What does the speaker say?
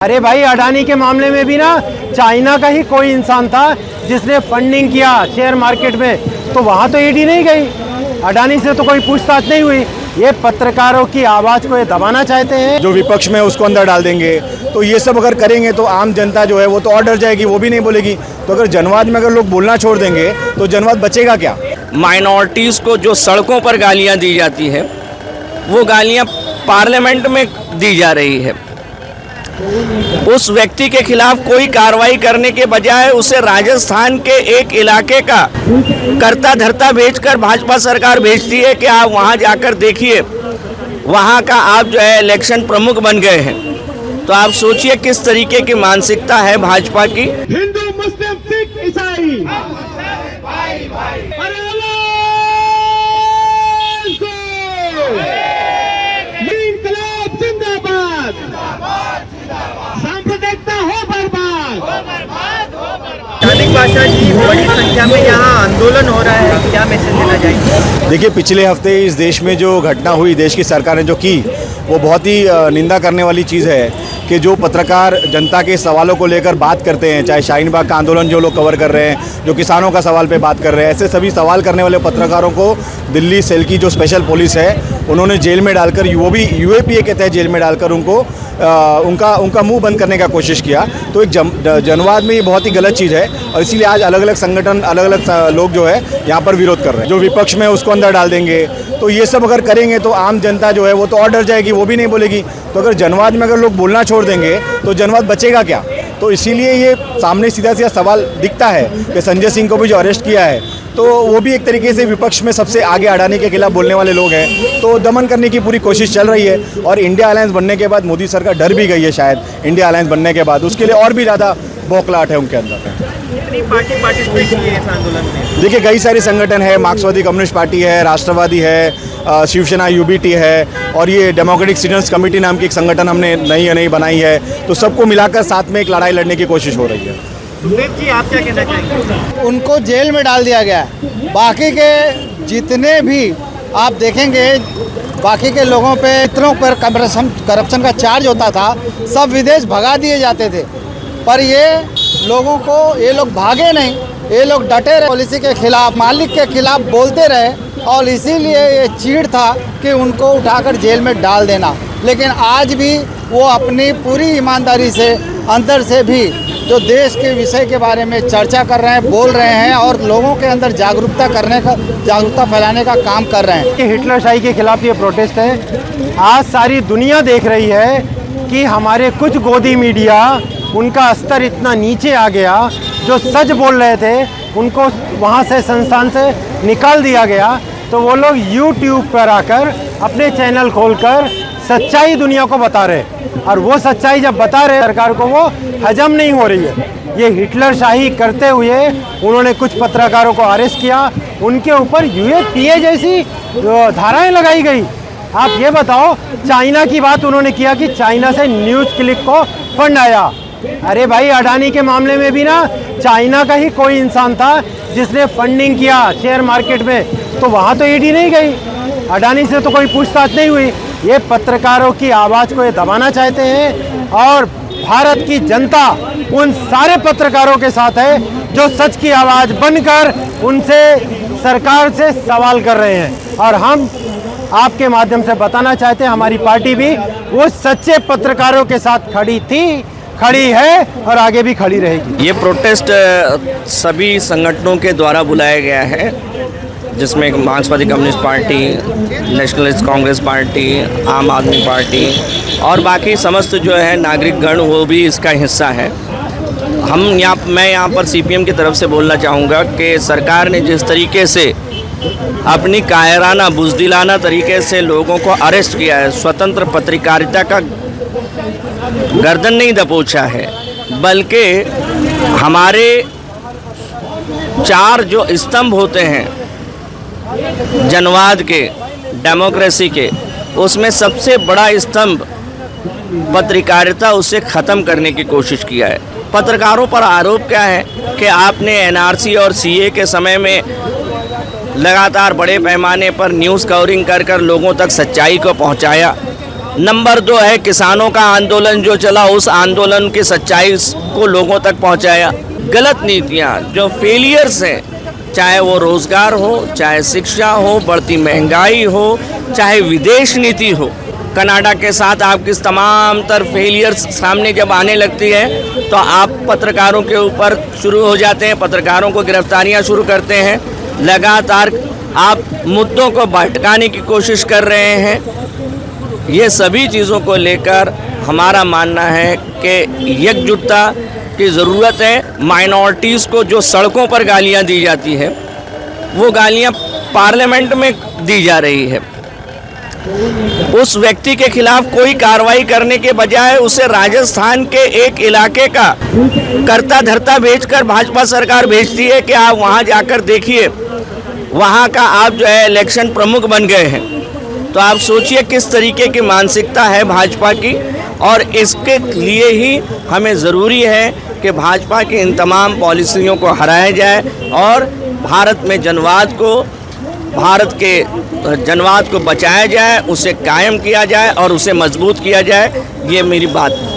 अरे भाई, अडानी के मामले में भी ना चाइना का ही कोई इंसान था जिसने फंडिंग किया शेयर मार्केट में, तो वहाँ तो ईडी नहीं गई, अडानी से तो कोई पूछताछ नहीं हुई। ये पत्रकारों की आवाज़ को ये दबाना चाहते हैं। जो विपक्ष में उसको अंदर डाल देंगे, तो ये सब अगर करेंगे तो आम जनता जो है वो तो और डर जाएगी, वो भी नहीं बोलेगी। तो अगर जनवाद में अगर लोग बोलना छोड़ देंगे तो जनवाद बचेगा क्या। माइनॉरिटीज़ को जो सड़कों पर गालियाँ दी जाती है, वो गालियाँ पार्लियामेंट में दी जा रही है। उस व्यक्ति के खिलाफ कोई कार्रवाई करने के बजाय उसे राजस्थान के एक इलाके का करता धरता भेजकर भाजपा सरकार भेजती है कि आप वहां जाकर देखिए, वहां का आप जो है इलेक्शन प्रमुख बन गए हैं। तो आप सोचिए किस तरीके की मानसिकता है भाजपा की। हिंदू, मुस्लिम, सिख, ईसाई, सांप्रदायिकता हो बर्बाद। स्थानिक भाषा जी, बड़ी संख्या में यहाँ आंदोलन हो रहा है, क्या मैसेज देना चाहेंगे? देखिए, पिछले हफ्ते इस देश में जो घटना हुई, देश की सरकार ने जो की, वो बहुत ही निंदा करने वाली चीज़ है कि जो पत्रकार जनता के सवालों को लेकर बात करते हैं, चाहे शाहीन बाग का आंदोलन जो लोग कवर कर रहे हैं, जो किसानों का सवाल पे बात कर रहे हैं, ऐसे सभी सवाल करने वाले पत्रकारों को दिल्ली सेल की जो स्पेशल पुलिस है उन्होंने जेल में डालकर, वो भी यूएपीए के तहत जेल में डालकर उनको उनका मुंह बंद करने का कोशिश किया। तो एक जनवाद में ये बहुत ही गलत चीज़ है और इसीलिए आज अलग अलग संगठन, अलग अलग लोग जो है यहाँ पर विरोध कर रहे हैं। जो विपक्ष में उसको अंदर डाल देंगे, तो ये सब अगर करेंगे तो आम जनता जो है वो तो और डर जाएगी, वो भी नहीं बोलेगी। तो अगर जनवाद में अगर लोग बोलना छोड़ देंगे तो जनवाद बचेगा क्या। तो इसीलिए ये सामने सीधा सीधा सवाल दिखता है कि संजय सिंह को भी जो अरेस्ट किया है, तो वो भी एक तरीके से विपक्ष में सबसे आगे अडानी के खिलाफ बोलने वाले लोग हैं, तो दमन करने की पूरी कोशिश चल रही है। और इंडिया अलायंस बनने के बाद मोदी सरकार डर भी गई है शायद, इंडिया अलायंस बनने के बाद उसके लिए और भी ज़्यादा बौखलाहट है उनके अंदर। कितनी पार्टी पार्टिसिपेट की है इस आंदोलन में? देखिए, कई सारे संगठन है, मार्क्सवादी कम्युनिस्ट पार्टी है, राष्ट्रवादी है, शिवसेना यूबीटी है, और ये डेमोक्रेटिक सिटीजन्स कमेटी नाम की एक संगठन हमने नई बनाई है। तो सबको मिलाकर साथ में एक लड़ाई लड़ने की कोशिश हो रही है। सुखदेव जी, आप क्या कहना चाहेंगे? उनको जेल में डाल दिया गया है। बाकी के जितने भी आप देखेंगे, बाकी के लोगों पे इतनों पर करप्शन का चार्ज होता था, सब विदेश भगा दिए जाते थे। पर ये लोगों को, ये लोग भागे नहीं, ये लोग डटे रहे, पॉलिसी के खिलाफ, मालिक के खिलाफ बोलते रहे, और इसीलिए ये चीड़ था कि उनको उठाकर जेल में डाल देना। लेकिन आज भी वो अपनी पूरी ईमानदारी से अंदर से भी जो देश के विषय के बारे में चर्चा कर रहे हैं, बोल रहे हैं, और लोगों के अंदर जागरूकता फैलाने का काम कर रहे हैं। कि हिटलरशाही के खिलाफ ये प्रोटेस्ट है। आज सारी दुनिया देख रही है कि हमारे कुछ गोदी मीडिया, उनका स्तर इतना नीचे आ गया, जो सच बोल रहे थे उनको वहाँ से, संस्थान से निकाल दिया गया। तो वो लोग यूट्यूब पर आकर अपने चैनल खोलकर सच्चाई दुनिया को बता रहे, और वो सच्चाई जब बता रहे सरकार को, वो हजम नहीं हो रही है। ये हिटलरशाही करते हुए उन्होंने कुछ पत्रकारों को अरेस्ट किया, उनके ऊपर यूएपीए जैसी धाराएं लगाई गई। आप ये बताओ, चाइना की बात उन्होंने किया कि चाइना से न्यूज़ क्लिक को फंड आया। अरे भाई, अडानी के मामले में भी ना चाइना का ही कोई इंसान था जिसने फंडिंग किया शेयर मार्केट में, तो वहाँ तो ईडी नहीं गई, अडानी से तो कोई पूछताछ नहीं हुई। ये पत्रकारों की आवाज़ को ये दबाना चाहते हैं, और भारत की जनता उन सारे पत्रकारों के साथ है जो सच की आवाज़ बनकर उनसे, सरकार से सवाल कर रहे हैं। और हम आपके माध्यम से बताना चाहते हैं, हमारी पार्टी भी उस सच्चे पत्रकारों के साथ खड़ी थी, खड़ी है, और आगे भी खड़ी रहेगी। ये प्रोटेस्ट सभी संगठनों के द्वारा बुलाया गया है, जिसमें मार्क्सवादी communist party, nationalist Congress party, आम आदमी पार्टी और बाकी समस्त जो है नागरिकगण, वो भी इसका हिस्सा है। मैं यहाँ पर सीपीएम की तरफ से बोलना चाहूँगा कि सरकार ने जिस तरीके से अपनी कायराना, बुज़दिलाना तरीके से लोगों को अरेस्ट किया है, स्वतंत्र पत्रकारिता का गर्दन नहीं दबोचा है, बल्कि हमारे 4 जो स्तंभ होते हैं जनवाद के, डेमोक्रेसी के, उसमें सबसे बड़ा स्तंभ पत्रकारिता, उसे ख़त्म करने की कोशिश किया है। पत्रकारों पर आरोप क्या है कि आपने एनआरसी और सीए के समय में लगातार बड़े पैमाने पर न्यूज़ कवरिंग कर लोगों तक सच्चाई को पहुंचाया, नंबर 2 है किसानों का आंदोलन जो चला, उस आंदोलन की सच्चाई को लोगों तक पहुंचाया। गलत नीतियां जो फेलियर्स हैं, चाहे वो रोज़गार हो, चाहे शिक्षा हो, बढ़ती महंगाई हो, चाहे विदेश नीति हो, कनाडा के साथ आपकी तमाम तर फेलियर्स सामने जब आने लगती है तो आप पत्रकारों के ऊपर शुरू हो जाते हैं, पत्रकारों को गिरफ्तारियां शुरू करते हैं, लगातार आप मुद्दों को भटकाने की कोशिश कर रहे हैं। ये सभी चीज़ों को लेकर हमारा मानना है कि एकजुटता की ज़रूरत है। माइनॉरिटीज़ को जो सड़कों पर गालियां दी जाती है, वो गालियां पार्लियामेंट में दी जा रही है। उस व्यक्ति के खिलाफ कोई कार्रवाई करने के बजाय उसे राजस्थान के एक इलाके का करता धरता भेजकर भाजपा सरकार भेजती है कि आप वहां जाकर देखिए, वहां का आप जो है इलेक्शन प्रमुख बन गए हैं। तो आप सोचिए किस तरीके की मानसिकता है भाजपा की, और इसके लिए ही हमें ज़रूरी है कि भाजपा की इन तमाम पॉलिसियों को हराया जाए और भारत में जनवाद को बचाया जाए, उसे कायम किया जाए और उसे मजबूत किया जाए। ये मेरी बात है।